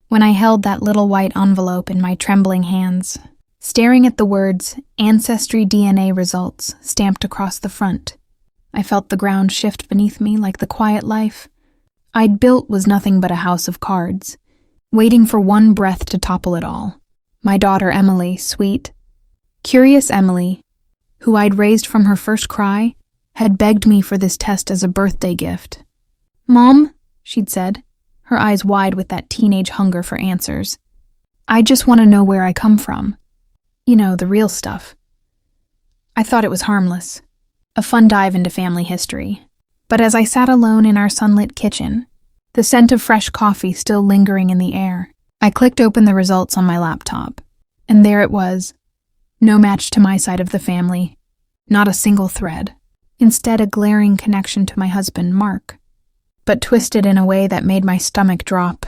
when I held that little white envelope in my trembling hands, staring at the words Ancestry DNA Results stamped across the front. I felt the ground shift beneath me like the quiet life I'd built was nothing but a house of cards, waiting for one breath to topple it all. My daughter Emily, sweet, curious Emily, who I'd raised from her first cry, had begged me for this test as a birthday gift. "Mom," she'd said, her eyes wide with that teenage hunger for answers, "I just want to know where I come from. You know, the real stuff." I thought it was harmless, a fun dive into family history. But as I sat alone in our sunlit kitchen, the scent of fresh coffee still lingering in the air, I clicked open the results on my laptop. And there it was. No match to my side of the family. Not a single thread. Instead, a glaring connection to my husband, Mark. But twisted in a way that made my stomach drop.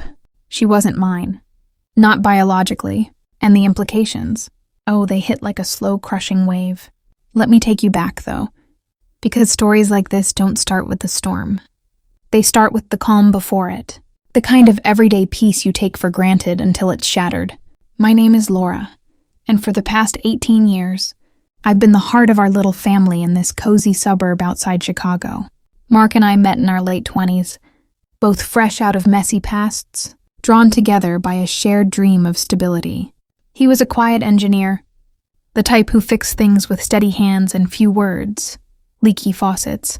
She wasn't mine. Not biologically. And the implications. Oh, they hit like a slow, crushing wave. Let me take you back, though. Because stories like this don't start with the storm. They start with the calm before it. The kind of everyday peace you take for granted until it's shattered. My name is Laura, and for the past 18 years, I've been the heart of our little family in this cozy suburb outside Chicago. Mark and I met in our late 20s, both fresh out of messy pasts, drawn together by a shared dream of stability. He was a quiet engineer, the type who fixed things with steady hands and few words. Leaky faucets,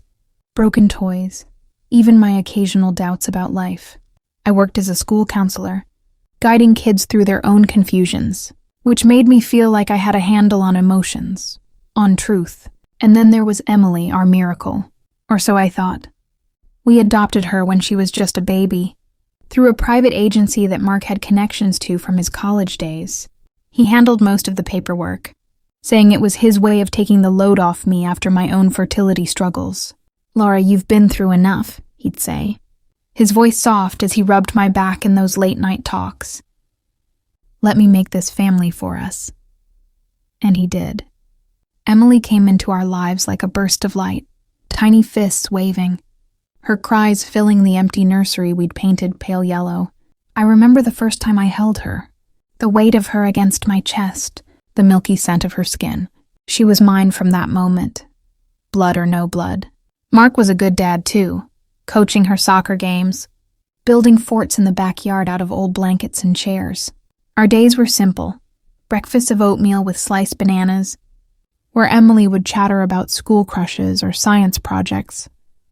broken toys, even my occasional doubts about life. I worked as a school counselor, guiding kids through their own confusions, which made me feel like I had a handle on emotions, on truth. And then there was Emily, our miracle, or so I thought. We adopted her when she was just a baby, through a private agency that Mark had connections to from his college days. He handled most of the paperwork, saying it was his way of taking the load off me after my own fertility struggles. "Laura, you've been through enough," he'd say, his voice soft as he rubbed my back in those late-night talks. "Let me make this family for us." And he did. Emily came into our lives like a burst of light, tiny fists waving, her cries filling the empty nursery we'd painted pale yellow. I remember the first time I held her, the weight of her against my chest, the milky scent of her skin. She was mine from that moment, blood or no blood. Mark was a good dad too, coaching her soccer games, building forts in the backyard out of old blankets and chairs. Our days were simple, breakfasts of oatmeal with sliced bananas, where Emily would chatter about school crushes or science projects,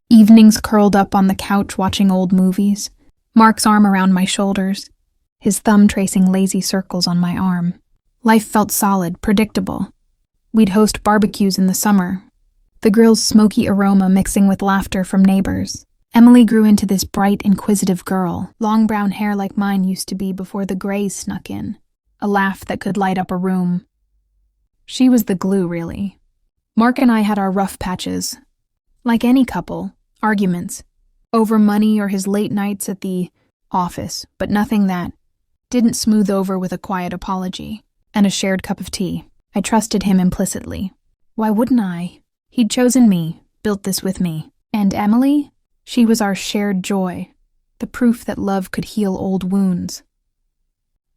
evenings curled up on the couch watching old movies, Mark's arm around my shoulders, his thumb tracing lazy circles on my arm. Life felt solid, predictable. We'd host barbecues in the summer, the grill's smoky aroma mixing with laughter from neighbors. Emily grew into this bright, inquisitive girl, long brown hair like mine used to be before the grays snuck in, a laugh that could light up a room. She was the glue, really. Mark and I had our rough patches. Like any couple, arguments, over money or his late nights at the office, but nothing that didn't smooth over with a quiet apology. And a shared cup of tea. I trusted him implicitly. Why wouldn't I? He'd chosen me, built this with me. And Emily? She was our shared joy, the proof that love could heal old wounds.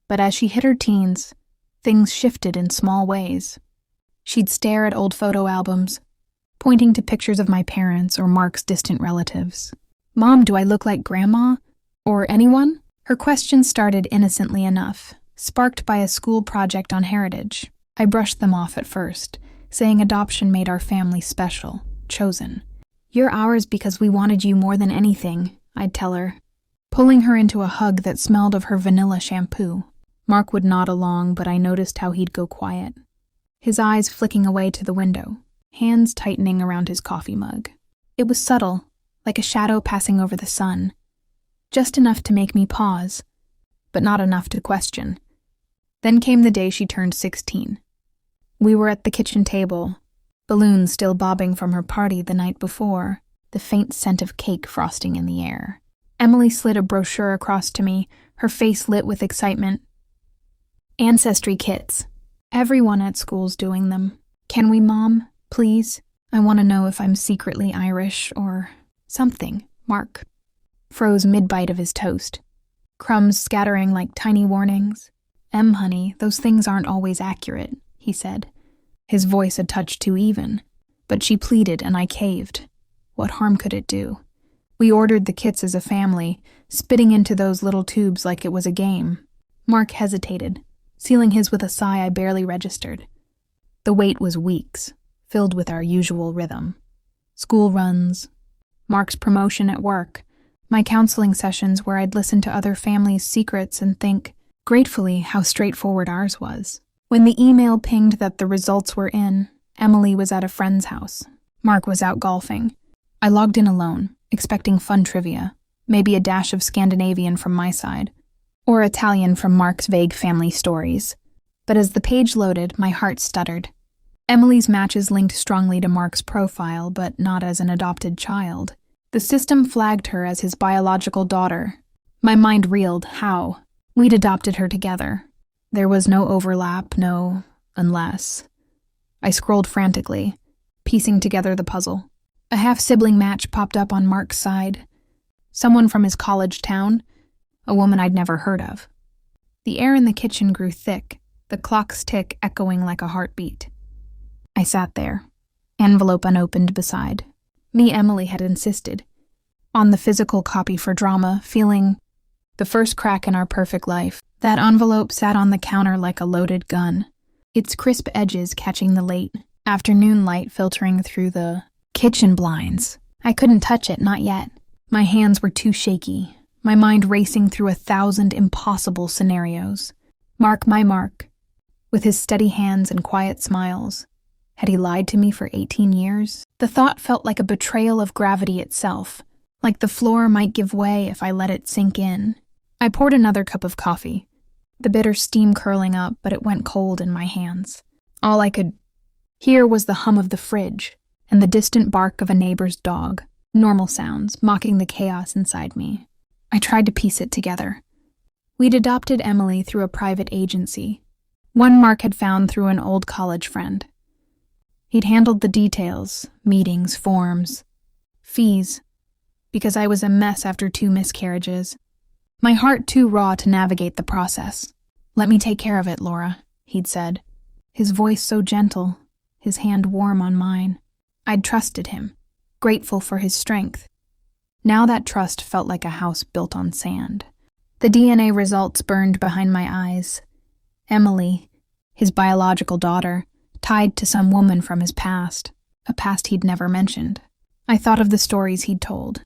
But as she hit her teens, things shifted in small ways. She'd stare at old photo albums, pointing to pictures of my parents or Mark's distant relatives. "Mom, do I look like Grandma? Or anyone?" Her questions started innocently enough, sparked by a school project on heritage. I brushed them off at first, saying adoption made our family special, chosen. "You're ours because we wanted you more than anything," I'd tell her, pulling her into a hug that smelled of her vanilla shampoo. Mark would nod along, but I noticed how he'd go quiet, his eyes flicking away to the window, hands tightening around his coffee mug. It was subtle, like a shadow passing over the sun, just enough to make me pause, but not enough to question. Then came the day she turned 16. We were at the kitchen table, balloons still bobbing from her party the night before, the faint scent of cake frosting in the air. Emily slid a brochure across to me, her face lit with excitement. "Ancestry kits. Everyone at school's doing them. Can we, Mom? Please? I want to know if I'm secretly Irish or something." Mark froze mid-bite of his toast. crumbs scattering like tiny warnings. Honey, those things aren't always accurate," he said, his voice a touch too even. But she pleaded and I caved. What harm could it do? We ordered the kits as a family, spitting into those little tubes like it was a game. Mark hesitated, sealing his with a sigh I barely registered. The wait was weeks, filled with our usual rhythm. School runs, Mark's promotion at work, my counseling sessions where I'd listen to other families' secrets and think, gratefully, how straightforward ours was. When the email pinged that the results were in, Emily was at a friend's house. Mark was out golfing. I logged in alone, expecting fun trivia, maybe a dash of Scandinavian from my side, or Italian from Mark's vague family stories. But as the page loaded, my heart stuttered. Emily's matches linked strongly to Mark's profile, but not as an adopted child. The system flagged her as his biological daughter. My mind reeled. How? We'd adopted her together. There was no overlap, no unless. I scrolled frantically, piecing together the puzzle. A half-sibling match popped up on Mark's side. Someone from his college town, a woman I'd never heard of. The air in the kitchen grew thick, the clock's tick echoing like a heartbeat. I sat there, envelope unopened beside. Emily had insisted. On the physical copy for drama, feeling the first crack in our perfect life. That envelope sat on the counter like a loaded gun, its crisp edges catching the late afternoon light filtering through the kitchen blinds. I couldn't touch it, not yet. My hands were too shaky, my mind racing through 1,000 impossible scenarios. Mark, my Mark, with his steady hands and quiet smiles. Had he lied to me for 18 years? The thought felt like a betrayal of gravity itself, like the floor might give way if I let it sink in. I poured another cup of coffee, the bitter steam curling up, but it went cold in my hands. All I could hear was the hum of the fridge and the distant bark of a neighbor's dog, normal sounds mocking the chaos inside me. I tried to piece it together. We'd adopted Emily through a private agency, one Mark had found through an old college friend. He'd handled the details, meetings, forms, fees, because I was a mess after 2 miscarriages. My heart too raw to navigate the process. "Let me take care of it, Laura," he'd said, his voice so gentle, his hand warm on mine. I'd trusted him, grateful for his strength. Now that trust felt like a house built on sand. The DNA results burned behind my eyes. Emily, his biological daughter, tied to some woman from his past, a past he'd never mentioned. I thought of the stories he'd told.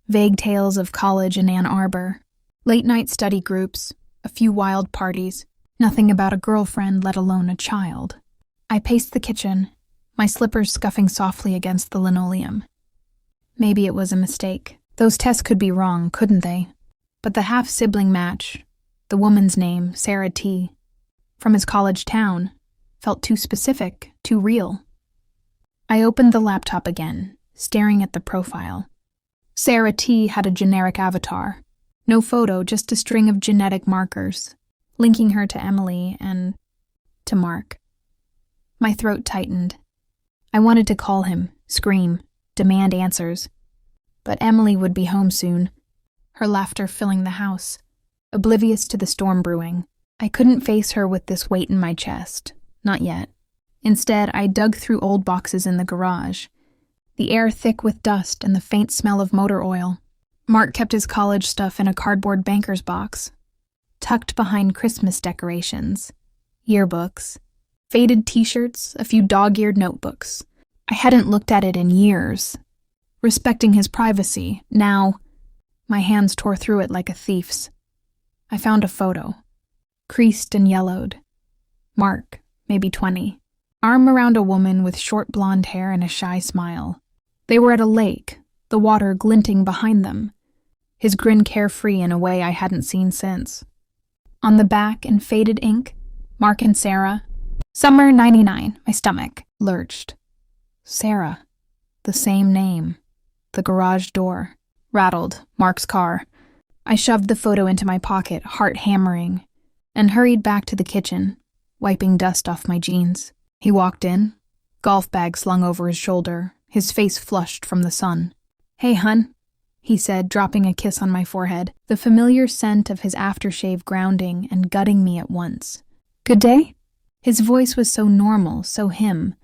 Vague tales of college in Ann Arbor, late-night study groups, a few wild parties, nothing about a girlfriend, let alone a child. I paced the kitchen, my slippers scuffing softly against the linoleum. Maybe it was a mistake. Those tests could be wrong, couldn't they? But the half-sibling match, the woman's name, Sarah T., from his college town, felt too specific, too real. I opened the laptop again, staring at the profile. Sarah T. had a generic avatar. No photo, just a string of genetic markers, linking her to Emily and to Mark. My throat tightened. I wanted to call him, scream, demand answers. But Emily would be home soon, her laughter filling the house, oblivious to the storm brewing. I couldn't face her with this weight in my chest. Not yet. Instead, I dug through old boxes in the garage, the air thick with dust and the faint smell of motor oil. Mark kept his college stuff in a cardboard banker's box, tucked behind Christmas decorations, yearbooks, faded t-shirts, a few dog-eared notebooks. I hadn't looked at it in years. Respecting his privacy, now, my hands tore through it like a thief's. I found a photo, creased and yellowed. Mark, maybe 20, arm around a woman with short blonde hair and a shy smile. They were at a lake, the water glinting behind them, his grin carefree in a way I hadn't seen since. On the back, in faded ink, Mark and Sarah. Summer 99, my stomach lurched. Sarah, the same name. The garage door rattled, Mark's car. I shoved the photo into my pocket, heart hammering, and hurried back to the kitchen, wiping dust off my jeans. He walked in, golf bag slung over his shoulder, his face flushed from the sun. "Hey, hun." he said, dropping a kiss on my forehead, the familiar scent of his aftershave grounding and gutting me at once. Good day? His voice was so normal, so him,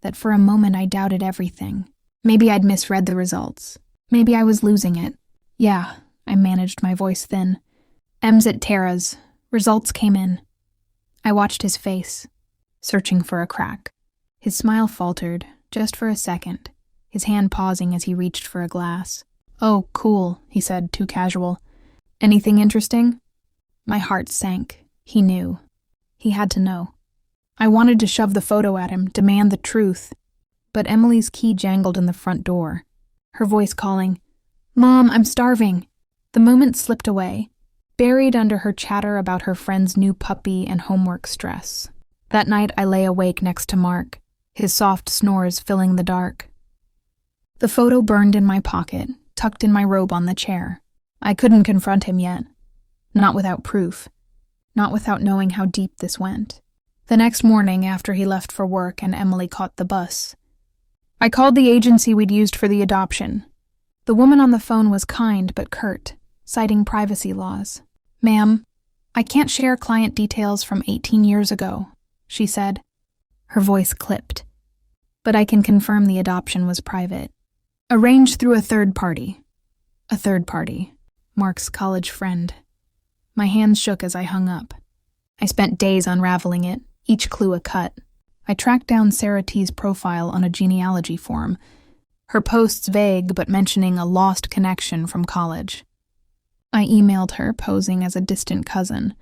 that for a moment I doubted everything. Maybe I'd misread the results. Maybe I was losing it. Yeah, I managed my voice thin. M's at Tara's. Results came in. I watched his face, searching for a crack. His smile faltered, just for a second, his hand pausing as he reached for a glass. Oh, cool, he said, too casual. Anything interesting? My heart sank. He knew. He had to know. I wanted to shove the photo at him, demand the truth. But Emily's key jangled in the front door, her voice calling, Mom, I'm starving. The moment slipped away, buried under her chatter about her friend's new puppy and homework stress. That night I lay awake next to Mark, his soft snores filling the dark. The photo burned in my pocket, tucked in my robe on the chair. I couldn't confront him yet. Not without proof. Not without knowing how deep this went. The next morning, after he left for work and Emily caught the bus, I called the agency we'd used for the adoption. The woman on the phone was kind but curt, citing privacy laws. Ma'am, I can't share client details from 18 years ago, she said. Her voice clipped. But I can confirm the adoption was private. Arranged through a third party. A third party. Mark's college friend. My hands shook as I hung up. I spent days unraveling it, each clue a cut. I tracked down Sarah T's profile on a genealogy form, her posts vague but mentioning a lost connection from college. I emailed her, posing as a distant cousin,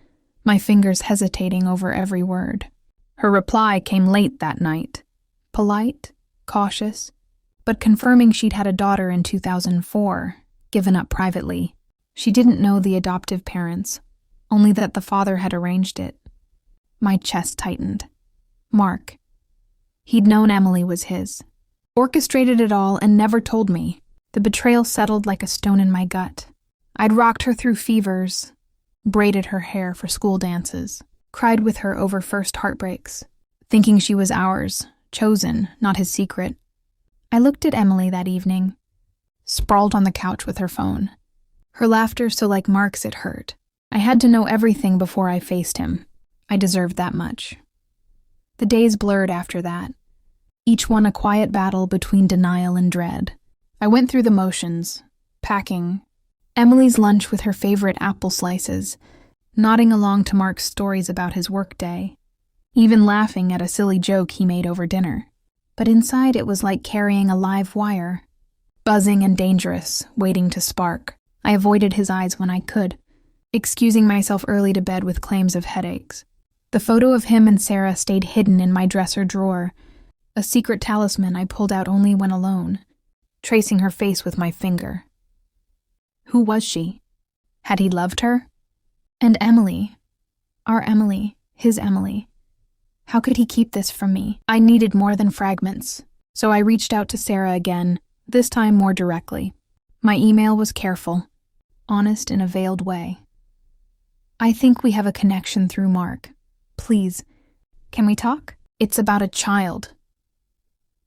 my fingers hesitating over every word. Her reply came late that night. Polite, cautious, but confirming she'd had a daughter in 2004, given up privately. She didn't know the adoptive parents, only that the father had arranged it. My chest tightened. Mark. He'd known Emily was his. Orchestrated it all and never told me. The betrayal settled like a stone in my gut. I'd rocked her through fevers, braided her hair for school dances, cried with her over first heartbreaks, thinking she was ours, chosen, not his secret. I looked at Emily that evening, sprawled on the couch with her phone. Her laughter so like Mark's it hurt. I had to know everything before I faced him. I deserved that much. The days blurred after that, each one a quiet battle between denial and dread. I went through the motions, packing, Emily's lunch with her favorite apple slices, nodding along to Mark's stories about his workday, even laughing at a silly joke he made over dinner. But inside it was like carrying a live wire, buzzing and dangerous, waiting to spark. I avoided his eyes when I could, excusing myself early to bed with claims of headaches. The photo of him and Sarah stayed hidden in my dresser drawer, a secret talisman I pulled out only when alone, tracing her face with my finger. Who was she? Had he loved her? And Emily, our Emily, his Emily. How could he keep this from me? I needed more than fragments, so I reached out to Sarah again, this time more directly. My email was careful, honest in a veiled way. I think we have a connection through Mark. Please, can we talk? It's about a child.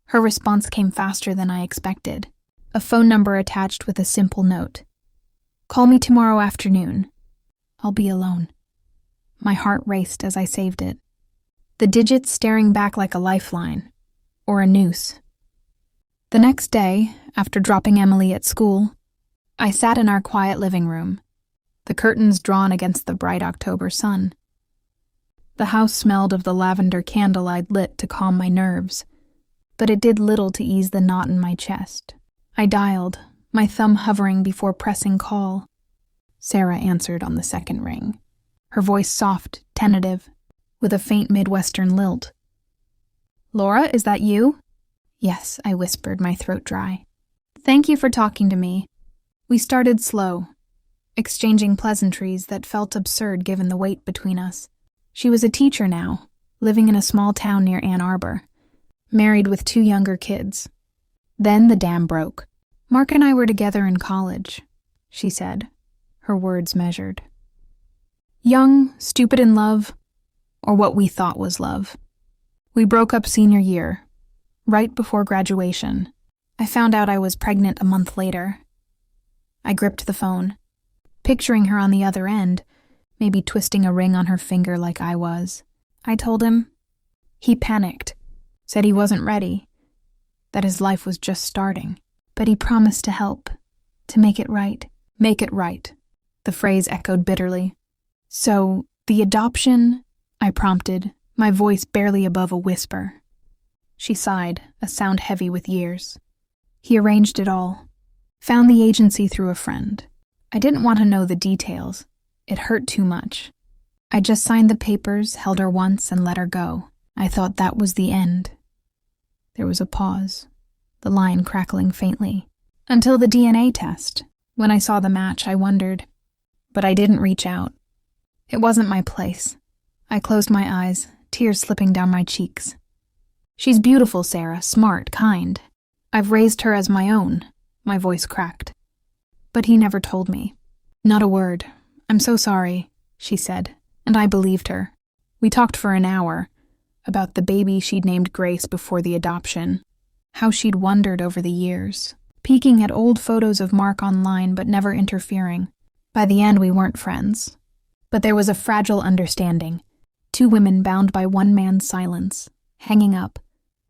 Her response came faster than I expected. A phone number attached with a simple note. Call me tomorrow afternoon. I'll be alone. My heart raced as I saved it. The digits staring back like a lifeline, or a noose. The next day, after dropping Emily at school, I sat in our quiet living room, the curtains drawn against the bright October sun. The house smelled of the lavender candle I'd lit to calm my nerves, but it did little to ease the knot in my chest. I dialed, my thumb hovering before pressing call. Sarah answered on the second ring, her voice soft, tentative, with a faint Midwestern lilt. Laura, is that you? Yes, I whispered, my throat dry. Thank you for talking to me. We started slow, exchanging pleasantries that felt absurd given the weight between us. She was a teacher now, living in a small town near Ann Arbor, married with 2 younger kids. Then the dam broke. Mark and I were together in college, she said, her words measured. Young, stupid in love, or what we thought was love. We broke up senior year, right before graduation. I found out I was pregnant a month later. I gripped the phone, picturing her on the other end, maybe twisting a ring on her finger like I was. I told him. He panicked, said he wasn't ready, that his life was just starting. But he promised to help, to make it right. Make it right, the phrase echoed bitterly. So, the adoption? I prompted, my voice barely above a whisper. She sighed, a sound heavy with years. He arranged it all. Found the agency through a friend. I didn't want to know the details. It hurt too much. I just signed the papers, held her once, and let her go. I thought that was the end. There was a pause, the line crackling faintly. Until the DNA test. When I saw the match, I wondered. But I didn't reach out. It wasn't my place. I closed my eyes, tears slipping down my cheeks. She's beautiful, Sarah, smart, kind. I've raised her as my own. My voice cracked. But he never told me. Not a word. I'm so sorry, she said, and I believed her. We talked for an hour about the baby she'd named Grace before the adoption, how she'd wondered over the years, peeking at old photos of Mark online but never interfering. By the end, we weren't friends. But there was a fragile understanding. Two women bound by one man's silence, hanging up.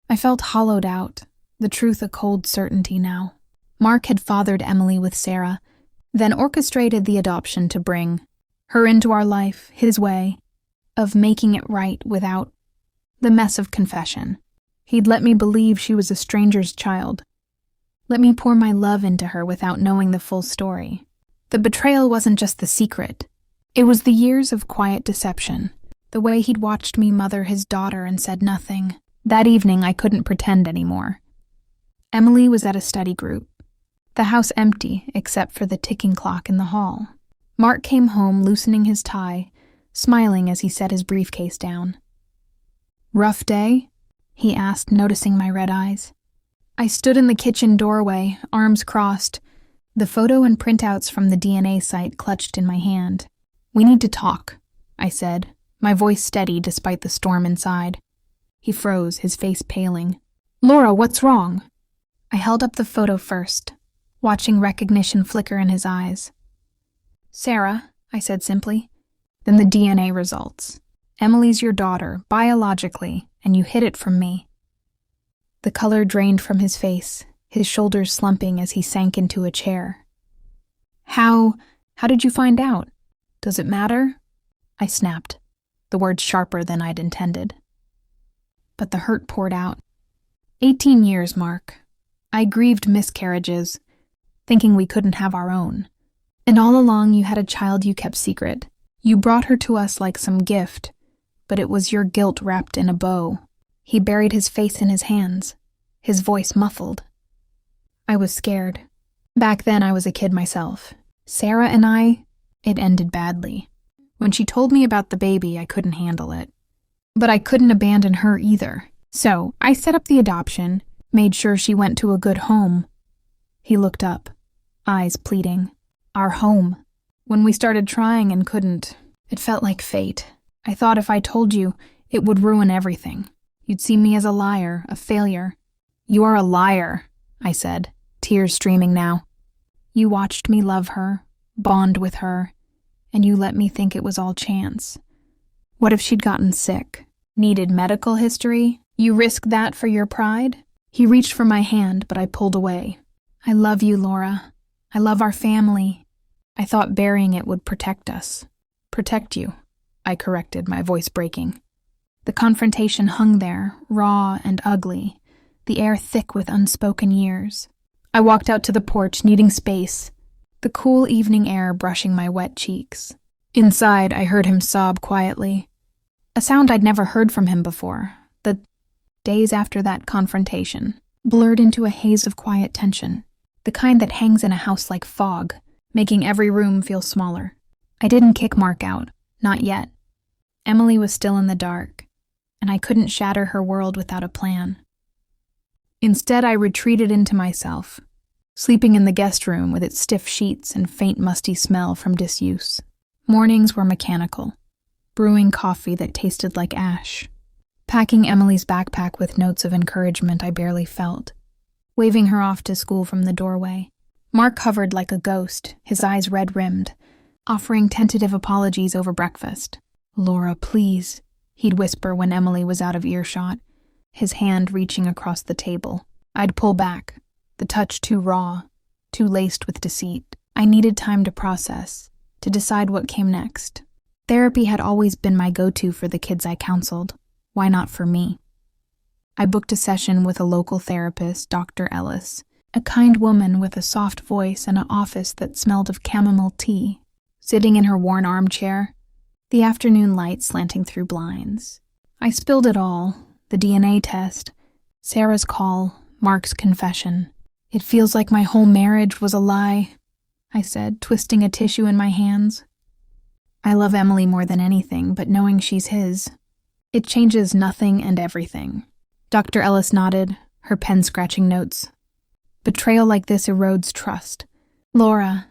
I felt hollowed out, the truth a cold certainty now. Mark had fathered Emily with Sarah, then orchestrated the adoption to bring her into our life, his way, of making it right without the mess of confession. He'd let me believe she was a stranger's child. Let me pour my love into her without knowing the full story. The betrayal wasn't just the secret. It was the years of quiet deception, the way he'd watched me mother his daughter and said nothing. That evening, I couldn't pretend anymore. Emily was at a study group. The house empty, except for the ticking clock in the hall. Mark came home, loosening his tie, smiling as he set his briefcase down. "Rough day?" he asked, noticing my red eyes. I stood in the kitchen doorway, arms crossed, the photo and printouts from the DNA site clutched in my hand. "We need to talk," I said, my voice steady despite the storm inside. He froze, his face paling. "Laura, what's wrong?" I held up the photo first, watching recognition flicker in his eyes. "Sarah," I said simply. "Then the DNA results. Emily's your daughter, biologically, and you hid it from me." The color drained from his face, his shoulders slumping as he sank into a chair. How did you find out? Does it matter?" I snapped, the words sharper than I'd intended. But the hurt poured out. 18 years, Mark. I grieved miscarriages, thinking we couldn't have our own. And all along you had a child you kept secret. You brought her to us like some gift, but it was your guilt wrapped in a bow. He buried his face in his hands, his voice muffled. I was scared. Back then I was a kid myself. Sarah and it ended badly. When she told me about the baby, I couldn't handle it. But I couldn't abandon her either. So I set up the adoption, made sure she went to a good home. He looked up, eyes pleading. Our home. When we started trying and couldn't, it felt like fate. I thought if I told you, it would ruin everything. You'd see me as a liar, a failure. "You are a liar," I said, tears streaming now. "You watched me love her, bond with her, and you let me think it was all chance. What if she'd gotten sick? Needed medical history? You risk that for your pride?" He reached for my hand, but I pulled away. "I love you, Laura. I love our family. I thought burying it would protect us." "Protect you," I corrected, my voice breaking. The confrontation hung there, raw and ugly, the air thick with unspoken years. I walked out to the porch, needing space, the cool evening air brushing my wet cheeks. Inside, I heard him sob quietly, a sound I'd never heard from him before. The days after that confrontation blurred into a haze of quiet tension, the kind that hangs in a house like fog, making every room feel smaller. I didn't kick Mark out, not yet. Emily was still in the dark, and I couldn't shatter her world without a plan. Instead, I retreated into myself, sleeping in the guest room with its stiff sheets and faint musty smell from disuse. Mornings were mechanical, brewing coffee that tasted like ash, packing Emily's backpack with notes of encouragement I barely felt, waving her off to school from the doorway. Mark hovered like a ghost, his eyes red-rimmed, offering tentative apologies over breakfast. "Laura, please," he'd whisper when Emily was out of earshot, his hand reaching across the table. I'd pull back, the touch too raw, too laced with deceit. I needed time to process, to decide what came next. Therapy had always been my go-to for the kids I counseled. Why not for me? I booked a session with a local therapist, Dr. Ellis, a kind woman with a soft voice and an office that smelled of chamomile tea. Sitting in her worn armchair, the afternoon light slanting through blinds. I spilled it all, the DNA test, Sarah's call, Mark's confession. "It feels like my whole marriage was a lie," I said, twisting a tissue in my hands. "I love Emily more than anything, but knowing she's his, it changes nothing and everything." Dr. Ellis nodded, her pen scratching notes. "Betrayal like this erodes trust. Laura,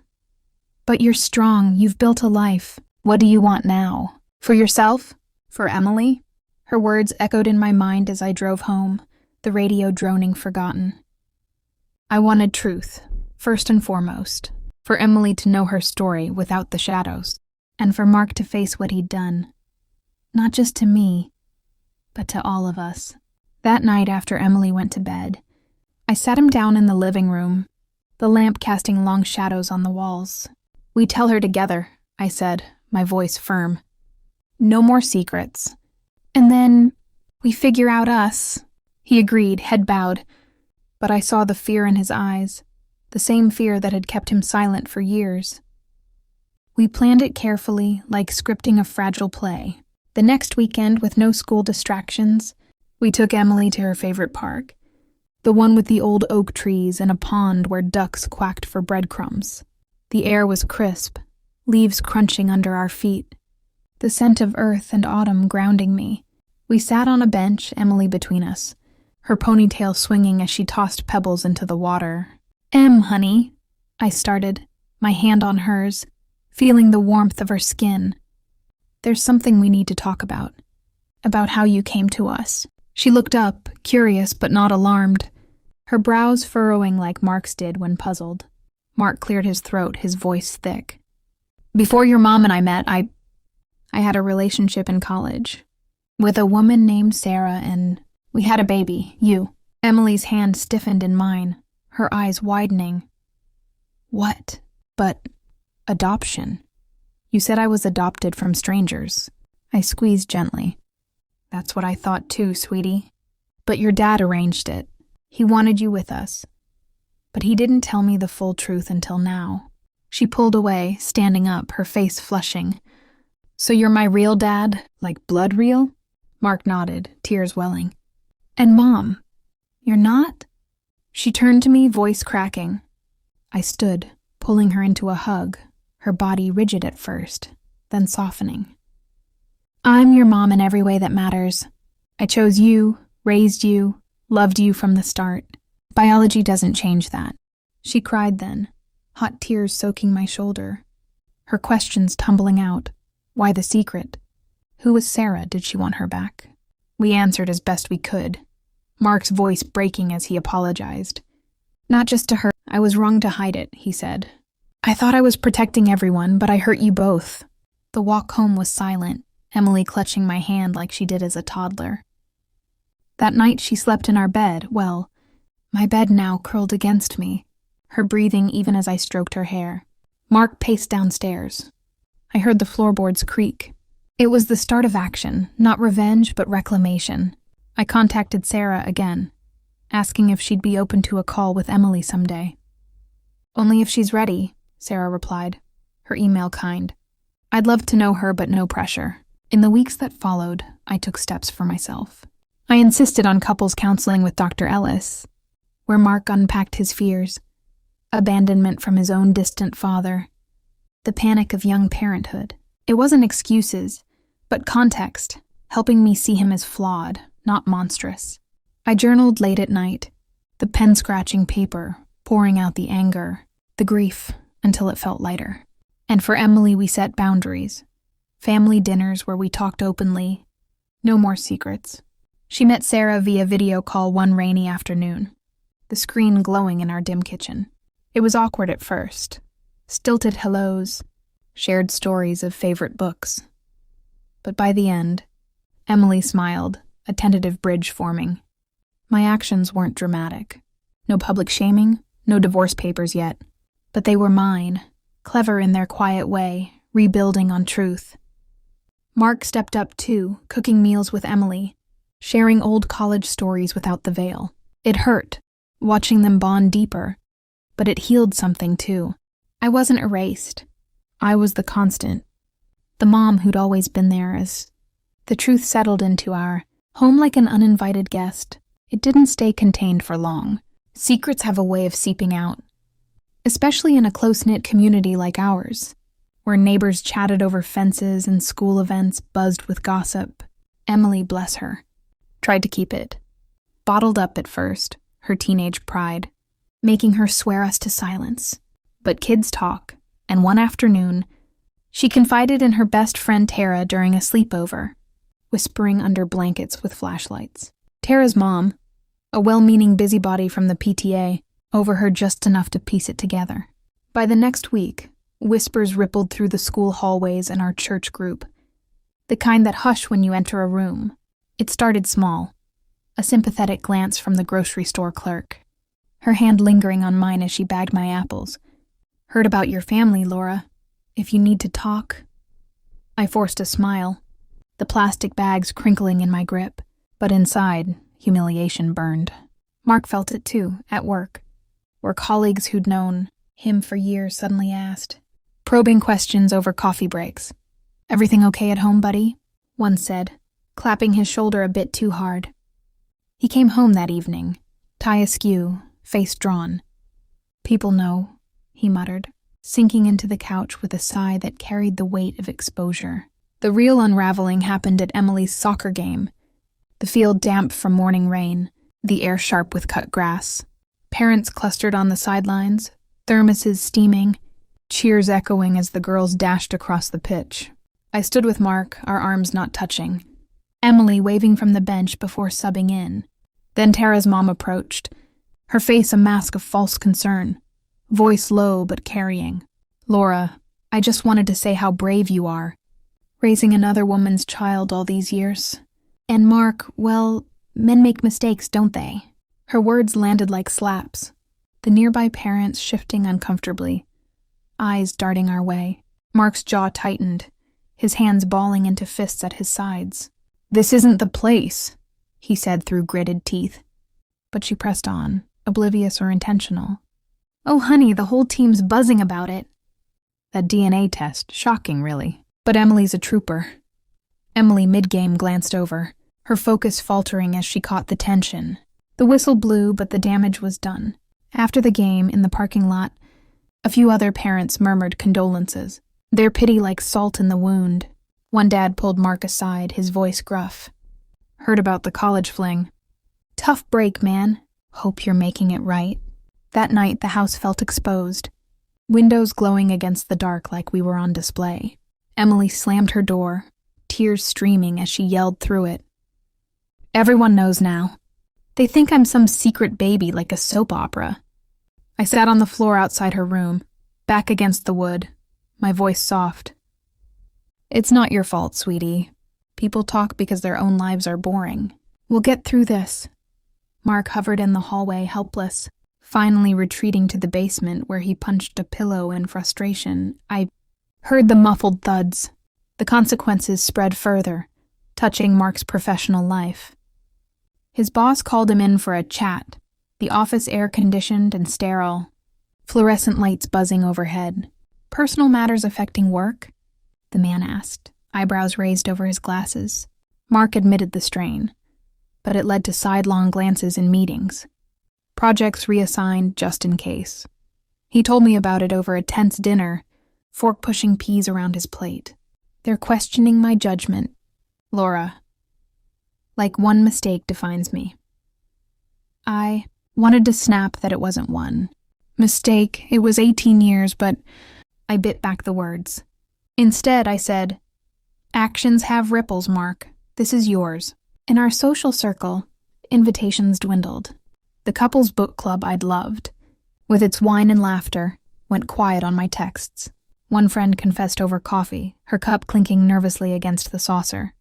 but you're strong, you've built a life. What do you want now? For yourself? For Emily?" Her words echoed in my mind as I drove home, the radio droning forgotten. I wanted truth, first and foremost, for Emily to know her story without the shadows, and for Mark to face what he'd done. Not just to me, but to all of us. That night after Emily went to bed, I sat him down in the living room, the lamp casting long shadows on the walls. "We tell her together," I said, my voice firm. "No more secrets. And then we figure out us." He agreed, head bowed, but I saw the fear in his eyes, the same fear that had kept him silent for years. We planned it carefully, like scripting a fragile play. The next weekend, with no school distractions, we took Emily to her favorite park, the one with the old oak trees and a pond where ducks quacked for breadcrumbs. The air was crisp, leaves crunching under our feet, the scent of earth and autumn grounding me. We sat on a bench, Emily between us, her ponytail swinging as she tossed pebbles into the water. Honey," I started, my hand on hers, feeling the warmth of her skin. "There's something we need to talk about how you came to us." She looked up, curious but not alarmed, her brows furrowing like Mark's did when puzzled. Mark cleared his throat, his voice thick. "Before your mom and I met, I had a relationship in college with a woman named Sarah, and we had a baby, you." Emily's hand stiffened in mine, her eyes widening. "What? But adoption. You said I was adopted from strangers." I squeezed gently. "That's what I thought too, sweetie. But your dad arranged it. He wanted you with us. But he didn't tell me the full truth until now." She pulled away, standing up, her face flushing. "So you're my real dad? Like blood real?" Mark nodded, tears welling. "And Mom, you're not?" She turned to me, voice cracking. I stood, pulling her into a hug, her body rigid at first, then softening. "I'm your mom in every way that matters. I chose you, raised you, loved you from the start. Biology doesn't change that." She cried then, hot tears soaking my shoulder, her questions tumbling out. Why the secret? Who was Sarah? Did she want her back? We answered as best we could, Mark's voice breaking as he apologized. "Not just to her. I was wrong to hide it," he said. "I thought I was protecting everyone, but I hurt you both." The walk home was silent, Emily clutching my hand like she did as a toddler. That night she slept in our bed, well, my bed now curled against me, her breathing even as I stroked her hair. Mark paced downstairs. I heard the floorboards creak. It was the start of action, not revenge, but reclamation. I contacted Sarah again, asking if she'd be open to a call with Emily someday. "Only if she's ready," Sarah replied, her email kind. I'd love to know her, but no pressure. In the weeks that followed, I took steps for myself. I insisted on couples counseling with Dr. Ellis, where Mark unpacked his fears, abandonment from his own distant father, the panic of young parenthood. It wasn't excuses, but context, helping me see him as flawed, not monstrous. I journaled late at night, the pen scratching paper, pouring out the anger, the grief, until it felt lighter. And for Emily, we set boundaries. Family dinners where we talked openly. No more secrets. She met Sarah via video call one rainy afternoon, the screen glowing in our dim kitchen. It was awkward at first. Stilted hellos, shared stories of favorite books. But by the end, Emily smiled, a tentative bridge forming. My actions weren't dramatic. No public shaming, no divorce papers yet. But they were mine, clever in their quiet way, rebuilding on truth. Mark stepped up too, cooking meals with Emily, sharing old college stories without the veil. It hurt, watching them bond deeper, but it healed something too. I wasn't erased. I was the constant. The mom who'd always been there as the truth settled into our home like an uninvited guest. It didn't stay contained for long. Secrets have a way of seeping out, especially in a close-knit community like ours, where neighbors chatted over fences and school events buzzed with gossip. Emily, bless her, tried to keep it. Bottled up at first, her teenage pride, making her swear us to silence. But kids talk, and one afternoon, she confided in her best friend Tara during a sleepover, whispering under blankets with flashlights. Tara's mom, a well-meaning busybody from the PTA, overheard just enough to piece it together. By the next week, whispers rippled through the school hallways and our church group, the kind that hush when you enter a room. It started small, a sympathetic glance from the grocery store clerk, her hand lingering on mine as she bagged my apples. Heard about your family, Laura. If you need to talk. I forced a smile, the plastic bags crinkling in my grip, but inside, humiliation burned. Mark felt it too, at work, where colleagues who'd known him for years suddenly asked, probing questions over coffee breaks. Everything okay at home, buddy? One said, clapping his shoulder a bit too hard. He came home that evening, tie askew, face drawn. People know, he muttered, sinking into the couch with a sigh that carried the weight of exposure. The real unraveling happened at Emily's soccer game, the field damp from morning rain, the air sharp with cut grass. Parents clustered on the sidelines, thermoses steaming, cheers echoing as the girls dashed across the pitch. I stood with Mark, our arms not touching, Emily waving from the bench before subbing in. Then Tara's mom approached, her face a mask of false concern, voice low but carrying. Laura, I just wanted to say how brave you are, raising another woman's child all these years. And Mark, well, men make mistakes, don't they? Her words landed like slaps, the nearby parents shifting uncomfortably, eyes darting our way. Mark's jaw tightened, his hands balling into fists at his sides. This isn't the place, he said through gritted teeth. But she pressed on, oblivious or intentional. Oh, honey, the whole team's buzzing about it. That DNA test, shocking, really. But Emily's a trooper. Emily mid-game glanced over, her focus faltering as she caught the tension. The whistle blew, but the damage was done. After the game, in the parking lot, a few other parents murmured condolences, their pity like salt in the wound. One dad pulled Mark aside, his voice gruff. Heard about the college fling. Tough break, man. Hope you're making it right. That night, the house felt exposed, windows glowing against the dark like we were on display. Emily slammed her door, tears streaming as she yelled through it. Everyone knows now. They think I'm some secret baby like a soap opera. I sat on the floor outside her room, back against the wood, my voice soft. It's not your fault, sweetie. People talk because their own lives are boring. We'll get through this. Mark hovered in the hallway, helpless, finally retreating to the basement where he punched a pillow in frustration. I heard the muffled thuds. The consequences spread further, touching Mark's professional life. His boss called him in for a chat, the office air-conditioned and sterile, fluorescent lights buzzing overhead. Personal matters affecting work? The man asked, eyebrows raised over his glasses. Mark admitted the strain, but it led to sidelong glances in meetings. Projects reassigned just in case. He told me about it over a tense dinner, fork pushing peas around his plate. They're questioning my judgment, Laura. Like one mistake defines me. I wanted to snap that it wasn't one. Mistake, it was 18 years, but I bit back the words. Instead, I said, actions have ripples, Mark. This is yours. In our social circle, invitations dwindled. The couples book club I'd loved, with its wine and laughter, went quiet on my texts. One friend confessed over coffee, her cup clinking nervously against the saucer.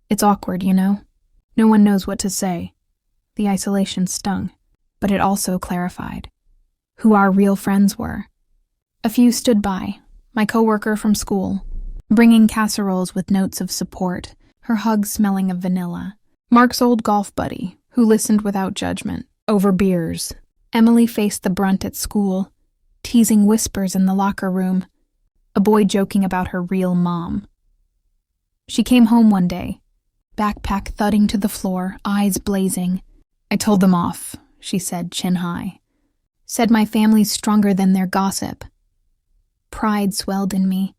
It's awkward, you know? No one knows what to say. The isolation stung, but it also clarified who our real friends were. A few stood by, my coworker from school, bringing casseroles with notes of support, her hug smelling of vanilla. Mark's old golf buddy, who listened without judgment, over beers. Emily faced the brunt at school, teasing whispers in the locker room, a boy joking about her real mom. She came home one day, backpack thudding to the floor, eyes blazing. I told them off, she said, chin high. Said my family's stronger than their gossip. Pride swelled in me,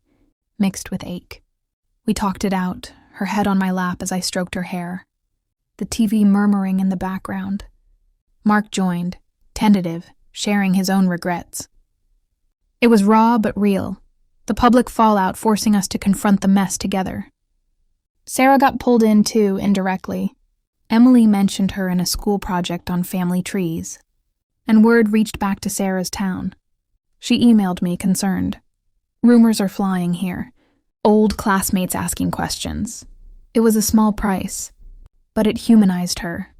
mixed with ache. We talked it out, her head on my lap as I stroked her hair, the TV murmuring in the background. Mark joined, tentative, sharing his own regrets. It was raw but real, the public fallout forcing us to confront the mess together. Sarah got pulled in too, indirectly. Emily mentioned her in a school project on family trees, and word reached back to Sarah's town. She emailed me, concerned. Rumors are flying here. Old classmates asking questions. It was a small price, but it humanized her.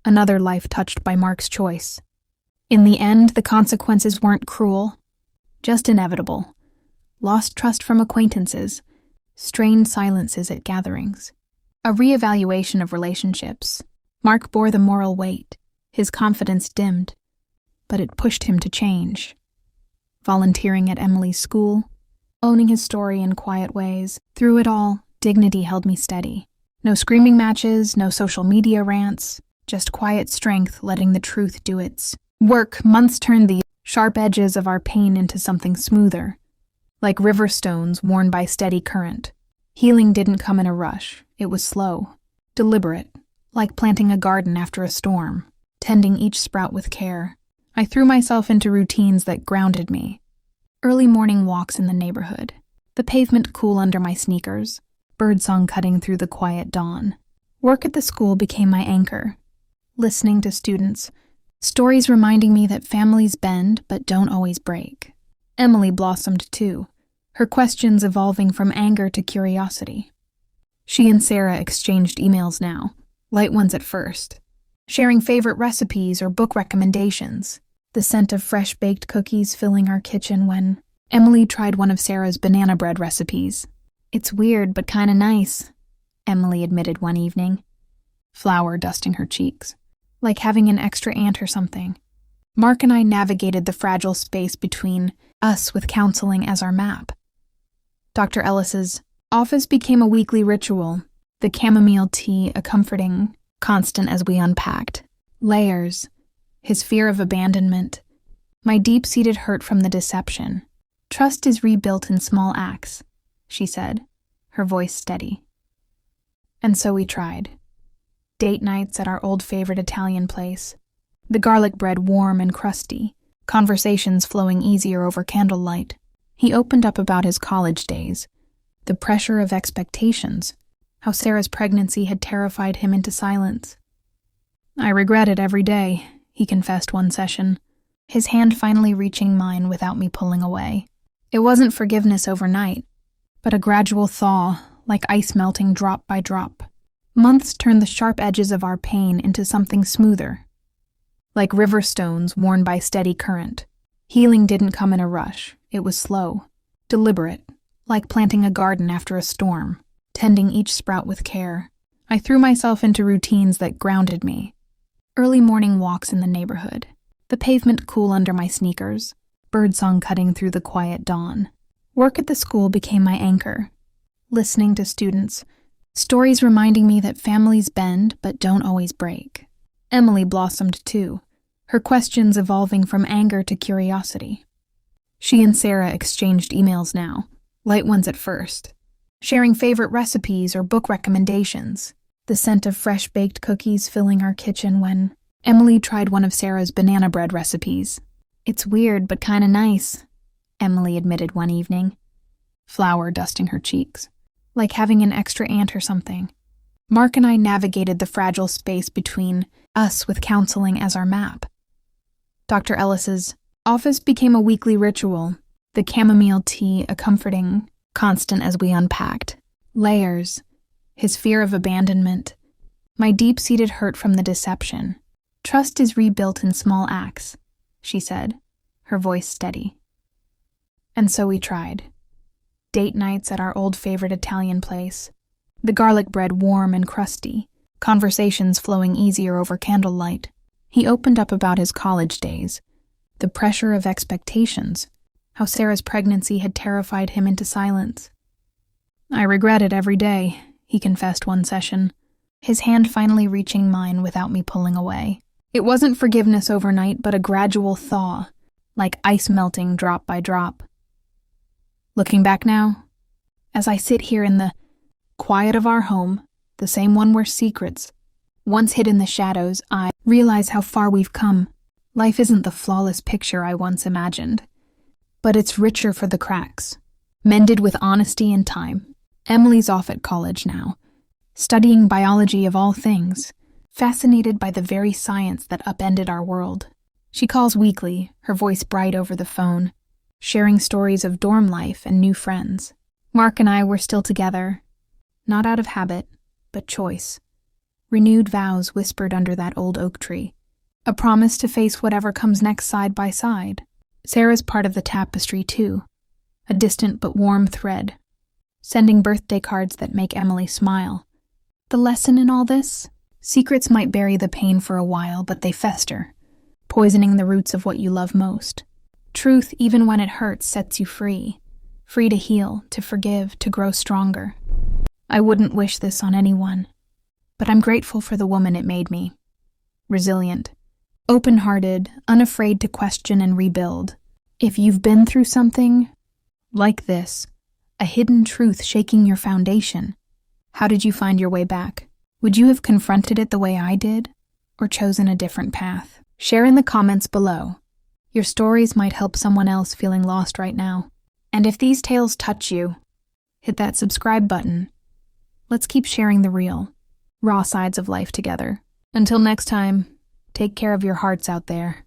Another life touched by Mark's choice. In the end, the consequences weren't cruel, just inevitable. Lost trust from acquaintances, strained silences at gatherings. A reevaluation of relationships. Mark bore the moral weight. His confidence dimmed, but it pushed him to change. Volunteering at Emily's school, owning his story in quiet ways. Through it all, dignity held me steady. No screaming matches, no social media rants, just quiet strength letting the truth do its work. Months turned the sharp edges of our pain into something smoother, like river stones worn by steady current. Healing didn't come in a rush. It was slow, deliberate, like planting a garden after a storm, tending each sprout with care. I threw myself into routines that grounded me. Early morning walks in the neighborhood, the pavement cool under my sneakers, birdsong cutting through the quiet dawn. Work at the school became my anchor, listening to students, stories reminding me that families bend but don't always break. Emily blossomed too, her questions evolving from anger to curiosity. She and Sarah exchanged emails now, light ones at first, sharing favorite recipes or book recommendations, the scent of fresh baked cookies filling our kitchen when Emily tried one of Sarah's banana bread recipes. It's weird but kinda nice, Emily admitted one evening, flour dusting her cheeks, like having an extra aunt or something. Mark and I navigated the fragile space between us with counseling as our map. Dr. Ellis's office became a weekly ritual, the chamomile tea a comforting constant as we unpacked. Layers, his fear of abandonment, my deep-seated hurt from the deception. Trust is rebuilt in small acts, she said, her voice steady. And so we tried. Date nights at our old favorite Italian place, the garlic bread warm and crusty, conversations flowing easier over candlelight. He opened up about his college days, the pressure of expectations, how Sarah's pregnancy had terrified him into silence. I regret it every day, he confessed one session, his hand finally reaching mine without me pulling away. It wasn't forgiveness overnight, but a gradual thaw, like ice melting drop by drop. Months turned the sharp edges of our pain into something smoother, like river stones worn by steady current. Healing didn't come in a rush. It was slow, deliberate, like planting a garden after a storm, tending each sprout with care. I threw myself into routines that grounded me. Early morning walks in the neighborhood, the pavement cool under my sneakers, birdsong cutting through the quiet dawn. Work at the school became my anchor, listening to students, stories reminding me that families bend but don't always break. Emily blossomed too, her questions evolving from anger to curiosity. She and Sarah exchanged emails now, light ones at first, sharing favorite recipes or book recommendations, the scent of fresh baked cookies filling our kitchen when Emily tried one of Sarah's banana bread recipes. It's weird but kinda nice, Emily admitted one evening, flour dusting her cheeks, like having an extra aunt or something. Mark and I navigated the fragile space between us with counseling as our map. Dr. Ellis's Office became a weekly ritual, the chamomile tea a comforting constant as we unpacked. Layers, his fear of abandonment, my deep-seated hurt from the deception. Trust is rebuilt in small acts, she said, her voice steady. And so we tried. Date nights at our old favorite Italian place, the garlic bread warm and crusty, conversations flowing easier over candlelight. He opened up about his college days, the pressure of expectations, how Sarah's pregnancy had terrified him into silence. I regret it every day, he confessed one session, his hand finally reaching mine without me pulling away. It wasn't forgiveness overnight, but a gradual thaw, like ice melting drop by drop. Looking back now, as I sit here in the quiet of our home, the same one where secrets once hid in the shadows, I realize how far we've come. Life isn't the flawless picture I once imagined, but it's richer for the cracks, mended with honesty and time. Emily's off at college now, studying biology of all things, fascinated by the very science that upended our world. She calls weekly, her voice bright over the phone, sharing stories of dorm life and new friends. Mark and I were still together, not out of habit, but choice. Renewed vows whispered under that old oak tree. A promise to face whatever comes next side by side. Sarah's part of the tapestry too, a distant but warm thread, sending birthday cards that make Emily smile. The lesson in all this? Secrets might bury the pain for a while, but they fester, poisoning the roots of what you love most. Truth, even when it hurts, sets you free. Free to heal, to forgive, to grow stronger. I wouldn't wish this on anyone, but I'm grateful for the woman it made me. Resilient, open-hearted, unafraid to question and rebuild. If you've been through something like this, a hidden truth shaking your foundation, how did you find your way back? Would you have confronted it the way I did, or chosen a different path? Share in the comments below. Your stories might help someone else feeling lost right now. And if these tales touch you, hit that subscribe button. Let's keep sharing the real, raw sides of life together. Until next time, take care of your hearts out there.